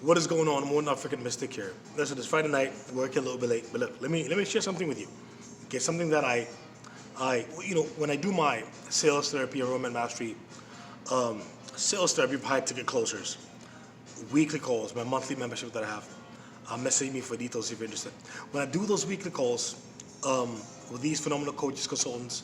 What is going on? I'm one African mystic here. Listen, it's Friday night, working a little bit late, but look, let me share something with you. Okay, something that when I do my sales therapy and enrollment mastery, sales therapy for high ticket closers, weekly calls, my monthly membership that I have, message me for details if you're interested. When I do those weekly calls with these phenomenal coaches, consultants,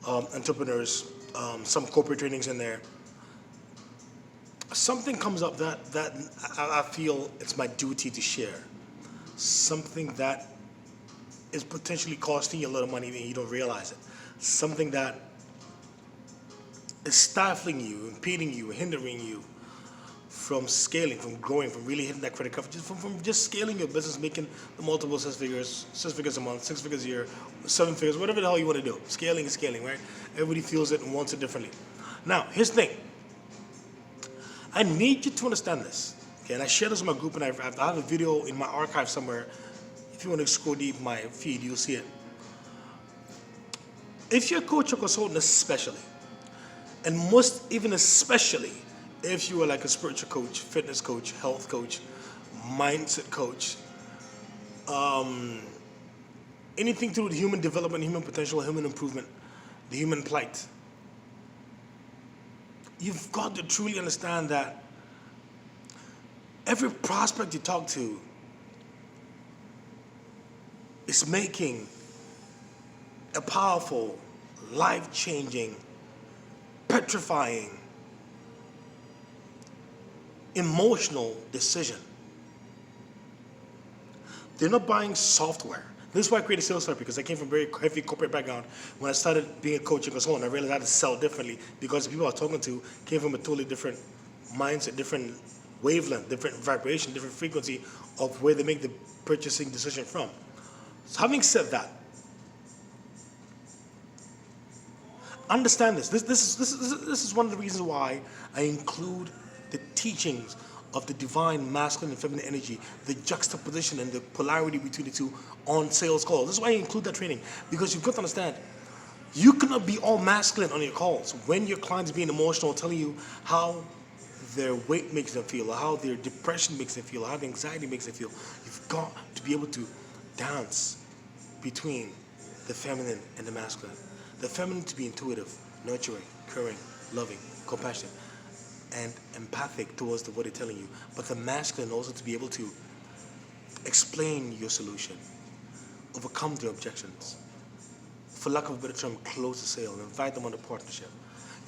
entrepreneurs, some corporate trainings in there, something comes up that I feel it's my duty to share. Something that is potentially costing you a lot of money and you don't realize it. Something that is stifling you, impeding you, hindering you from scaling, from growing, from really hitting that credit coverage, from just scaling your business, making the multiple six figures a month, 6 figures a year, 7 figures, whatever the hell you want to do. Scaling is scaling, right? Everybody feels it and wants it differently. Now, here's the thing. I need you to understand this. Okay, and I share this with my group, and I have a video in my archive somewhere. If you want to scroll deep in my feed, you'll see it. If you're a coach or consultant, especially, and most even especially if you are like a spiritual coach, fitness coach, health coach, mindset coach, anything to do with human development, human potential, human improvement, the human plight, you've got to truly understand that every prospect you talk to is making a powerful, life-changing, petrifying, emotional decision. They're not buying software. This is why I created sales therapy, because I came from a very heavy corporate background. When I started being a coach and consultant, I realized I had to sell differently because the people I was talking to came from a totally different mindset, different wavelength, different vibration, different frequency of where they make the purchasing decision from. So having said that, understand this. This is one of the reasons why I include the teachings of the divine masculine and feminine energy, the juxtaposition and the polarity between the two on sales calls. This is why I include that training, because you've got to understand, you cannot be all masculine on your calls when your client is being emotional, telling you how their weight makes them feel, or how their depression makes them feel, or how their anxiety makes them feel. You've got to be able to dance between the feminine and the masculine. The feminine to be intuitive, nurturing, caring, loving, compassionate, and empathic towards what they're telling you. But the masculine also to be able to explain your solution, overcome their objections, for lack of a better term, close the sale, invite them on a partnership.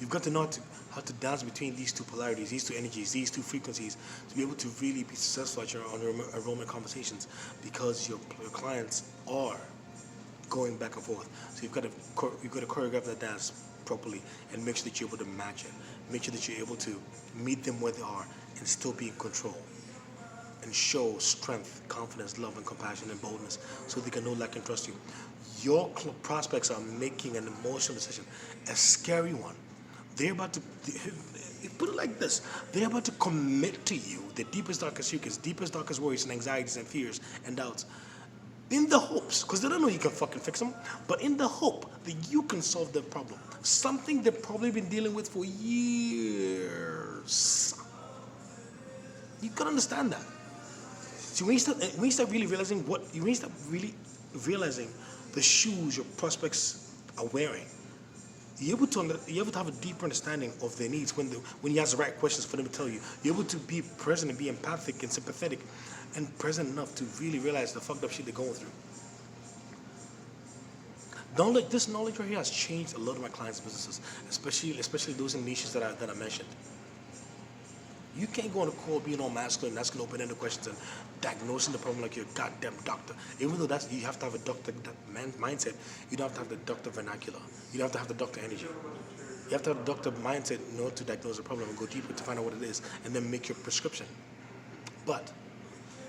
You've got to know how to dance between these two polarities, these two energies, these two frequencies, to be able to really be successful at your enrollment conversations, because your clients are going back and forth. So you've got to choreograph that dance properly and make sure that you're able to match it. Make sure that you're able to meet them where they are and still be in control, and show strength, confidence, love, and compassion and boldness, so they can know, like, and trust you. Your prospects are making an emotional decision, a scary one. They're about to put it like this: they're about to commit to you the deepest, darkest secrets, deepest, darkest worries and anxieties and fears and doubts, in the hopes, because they don't know you can fucking fix them, but in the hope that you can solve their problem. Something they've probably been dealing with for years. You gotta understand that. So when you start really realizing the shoes your prospects are wearing, you're able to have a deeper understanding of their needs when you ask the right questions for them to tell you. You're able to be present and be empathic and sympathetic and present enough to really realize the fucked up shit they're going through. This knowledge right here has changed a lot of my clients' businesses, especially those in niches that I mentioned. You can't go on a call being all masculine and asking open-ended questions and diagnosing the problem like you're a goddamn doctor. Even though you have to have a doctor mindset, you don't have to have the doctor vernacular. You don't have to have the doctor energy. You have to have the doctor mindset in order to diagnose the problem and go deeper to find out what it is and then make your prescription. But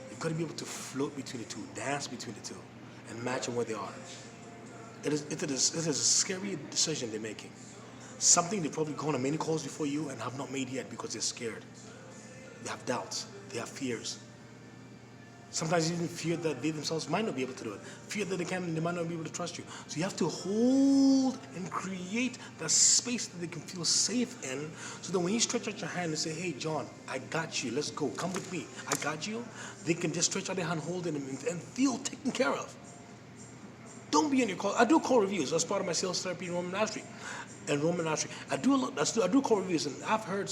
you've got to be able to float between the two, dance between the two, and match them where they are. It is a scary decision they're making. Something they've probably gone on many calls before you and have not made yet because they're scared. They have doubts. They have fears. Sometimes even fear that they themselves might not be able to do it. Fear that they might not be able to trust you. So you have to hold and create that space that they can feel safe in, so that when you stretch out your hand and say, hey, John, I got you, let's go, come with me, I got you, they can just stretch out their hand, hold it, and feel taken care of. Don't be in your call. I do call reviews as part of my sales therapy in Roman mastery. I do call reviews, and I've heard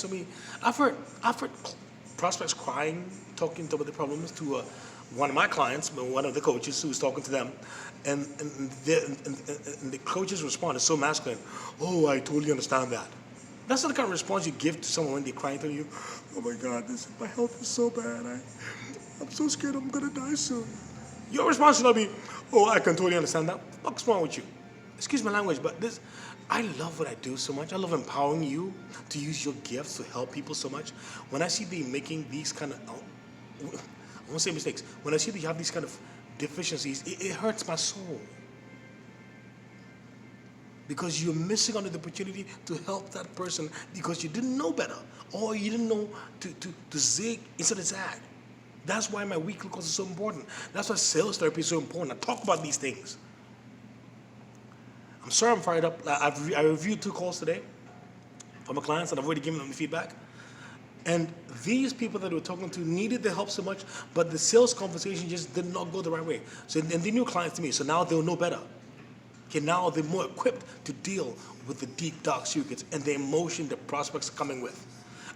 prospects crying, talking about their problems to one of my clients, one of the coaches who was talking to them, and the coach's response is so masculine. Oh, I totally understand that. That's not the kind of response you give to someone when they're crying to you. Oh my God, my health is so bad. I'm so scared I'm gonna die soon. Your response should not be, oh, I can totally understand that. What's wrong with you? Excuse my language, but I love what I do so much. I love empowering you to use your gifts to help people so much. When I see them making these kind of, I won't say mistakes, when I see that you have these kind of deficiencies, it hurts my soul. Because you're missing out on the opportunity to help that person because you didn't know better, or you didn't know to zig instead of zag. That's why my weekly course is so important. That's why sales therapy is so important. I talk about these things. I'm sorry I'm fired up. I reviewed 2 calls today from my clients, and I've already given them the feedback. And these people that we're talking to needed the help so much, but the sales conversation just did not go the right way. So, and they new clients to me, so now they'll know better. Okay, now they're more equipped to deal with the deep, dark secrets and the emotion that prospects are coming with.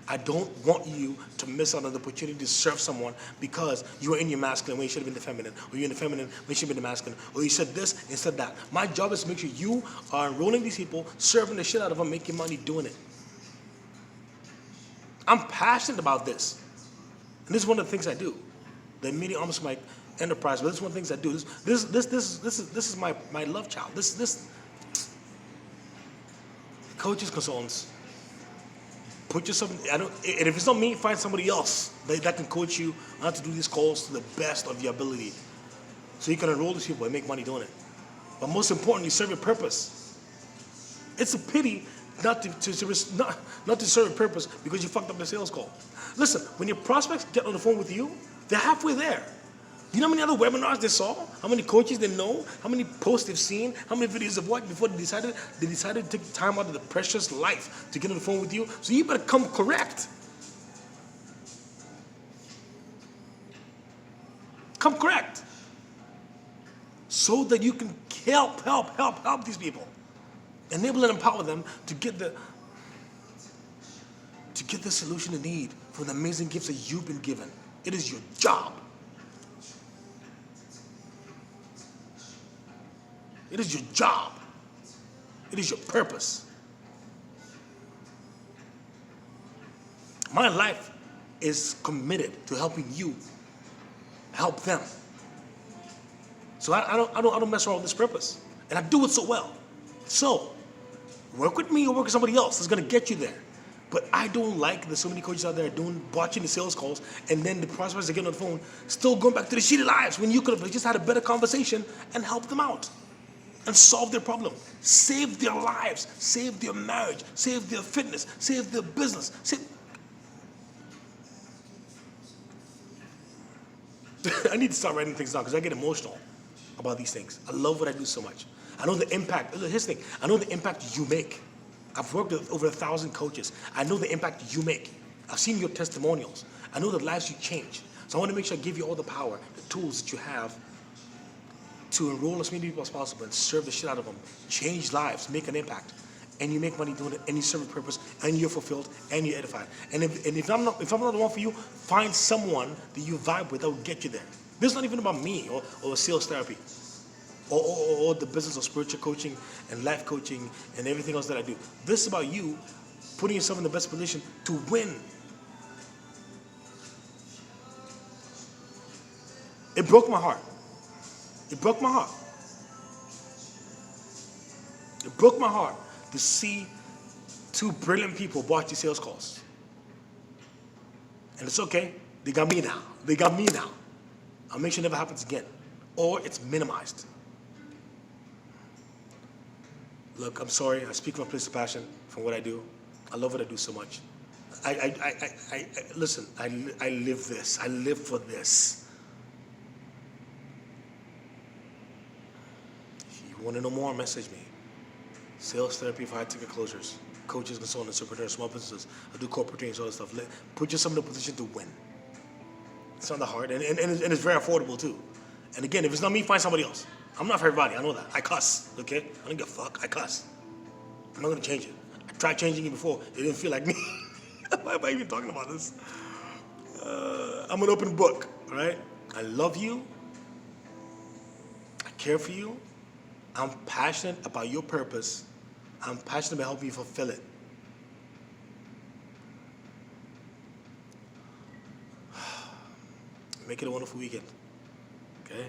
I don't want you to miss out on the opportunity to serve someone because you were in your masculine when you should have been the feminine, or you're in the feminine when you should have been the masculine, or you said this instead of that. My job is to make sure you are enrolling these people, serving the shit out of them, making money doing it. I'm passionate about this. And this is one of the things I do. There are many arms of my enterprise, but this is one of the things I do. This is my love child. This coaches, consultants. Put yourself, and if it's not me, find somebody else that can coach you on how to do these calls to the best of your ability. So you can enroll these people and make money doing it. But most importantly, serve your purpose. It's a pity not to serve a purpose because you fucked up the sales call. Listen, when your prospects get on the phone with you, they're halfway there. You know how many other webinars they saw? How many coaches they know? How many posts they've seen? How many videos they've watched before they decided to take time out of the precious life to get on the phone with you? So you better come correct. Come correct. So that you can help these people. Enable and empower them to get the solution they need for the amazing gifts that you've been given. It is your job. It is your job. It is your purpose. My life is committed to helping you help them. So I don't mess around with this purpose. And I do it so well. So work with me or work with somebody else that's gonna get you there. But I don't like there's so many coaches out there watching the sales calls, and then the prospects are getting on the phone, still going back to the shitty lives when you could have just had a better conversation and helped them out. And solve their problem, save their lives, save their marriage, save their fitness, save their business. I need to start writing things down because I get emotional about these things. I love what I do so much. I know the impact. Here's the thing. I know the impact you make. I've worked with over 1,000 coaches. I know the impact you make. I've seen your testimonials. I know the lives you change. So I want to make sure I give you all the power, the tools that you have to enroll as many people as possible and serve the shit out of them, change lives, make an impact, and you make money doing it, and you serve a purpose, and you're fulfilled, and you're edified. And if I'm not the one for you, find someone that you vibe with that will get you there. This is not even about me or sales therapy, or the business of spiritual coaching and life coaching and everything else that I do. This is about you putting yourself in the best position to win. It broke my heart. It broke my heart. It broke my heart to see 2 brilliant people watch these sales calls. And it's okay. They got me now. They got me now. I'll make sure it never happens again. Or it's minimized. Look, I'm sorry. I speak from a place of passion from what I do. I love what I do so much. Listen, I live this. I live for this. Want to know more? Message me. Sales therapy for high-ticket closures, coaches, consultants, entrepreneurs, small businesses. I do corporate trainings, all that stuff. Put yourself in a position to win. It's not that hard, and it's very affordable too. And again, if it's not me, find somebody else. I'm not for everybody. I know that. I cuss. Okay, I don't give a fuck. I cuss. I'm not gonna change it. I tried changing it before. It didn't feel like me. Why am I even talking about this? I'm an open book, right? I love you. I care for you. I'm passionate about your purpose. I'm passionate about helping you fulfill it. Make it a wonderful weekend, okay?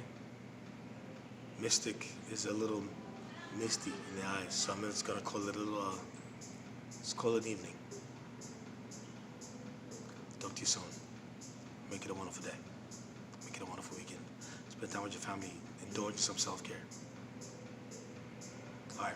Mystic is a little misty in the eyes, so I'm just gonna call it a little, let's call it an evening. Talk to you soon. Make it a wonderful day. Make it a wonderful weekend. Spend time with your family. Indulge in some self-care. All right.